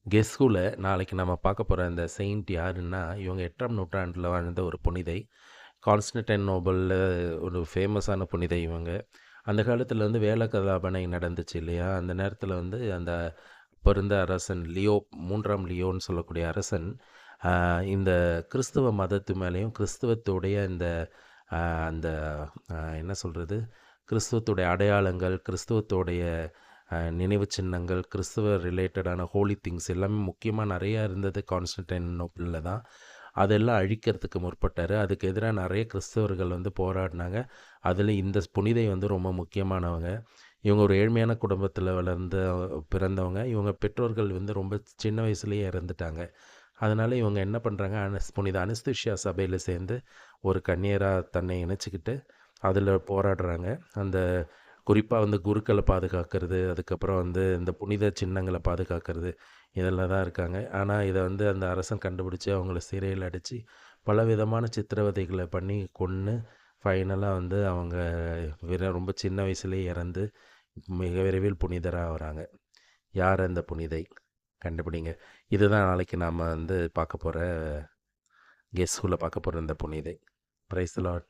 Guess ஹூல நாளைக்கு நம்ம பார்க்க போகிற இந்த செயின்ட் யாருன்னா, இவங்க 8ஆம் நூற்றாண்டில் வாழ்ந்த ஒரு புனிதை. கான்ஸ்டன்டைனோபிள்ல ஒரு ஃபேமஸான புனிதை இவங்க. அந்த காலத்தில் வந்து வேலக்கதாபனை நடந்துச்சு இல்லையா? அந்த நேரத்தில் வந்து அந்த அப்போ இருந்த அரசன் லியோ 3ஆம் லியோன்னு சொல்லக்கூடிய அரசன், இந்த கிறிஸ்துவ மதத்து மேலேயும் கிறிஸ்துவத்துடைய இந்த அந்த என்ன சொல்கிறது, கிறிஸ்துவத்துடைய அடையாளங்கள், கிறிஸ்துவத்துடைய நினைவு சின்னங்கள், கிறிஸ்துவ ரிலேட்டடான ஹோலி திங்ஸ் எல்லாமே முக்கியமாக நிறையா இருந்தது கான்ஸ்டன்டைனோப்பிளில் தான். அதெல்லாம் அழிக்கிறதுக்கு முற்பட்டார். அதுக்கு எதிராக நிறைய கிறிஸ்தவர்கள் வந்து போராடினாங்க. அதில் இந்த புனிதை வந்து ரொம்ப முக்கியமானவங்க. இவங்க ஒரு ஏழ்மையான குடும்பத்தில் பிறந்தவங்க. இவங்க பெற்றோர்கள் வந்து ரொம்ப சின்ன வயசுலேயே இறந்துட்டாங்க. அதனால் இவங்க என்ன பண்ணுறாங்க, புனித அனஸ்தேசியா சபையில் சேர்ந்து ஒரு கன்னியராக தன்னை இணைச்சிக்கிட்டு அதில் போராடுறாங்க. அந்த குறிப்பாக வந்து குருக்களை பாதுகாக்கிறது, அதுக்கப்புறம் வந்து இந்த புனித சின்னங்களை பாதுகாக்கிறது, இதில் தான் இருக்காங்க. ஆனால் இதை வந்து அந்த அரசன் கண்டுபிடிச்சி அவங்கள சிறையில் அடைச்சி பலவிதமான சித்திரவதைகளை பண்ணி கொன்று ஃபைனலாக வந்து அவங்க ரொம்ப சின்ன வயசுலேயே இறந்து மிக விரைவில் புனிதராக வராங்க. யார் அந்த புனிதை? கண்டுபிடிங்க. இதுதான் நாளைக்கு நாம் வந்து பார்க்க போகிற கெஸ் ஹூல பார்க்க போகிற இந்த புனிதை. Praise the Lord.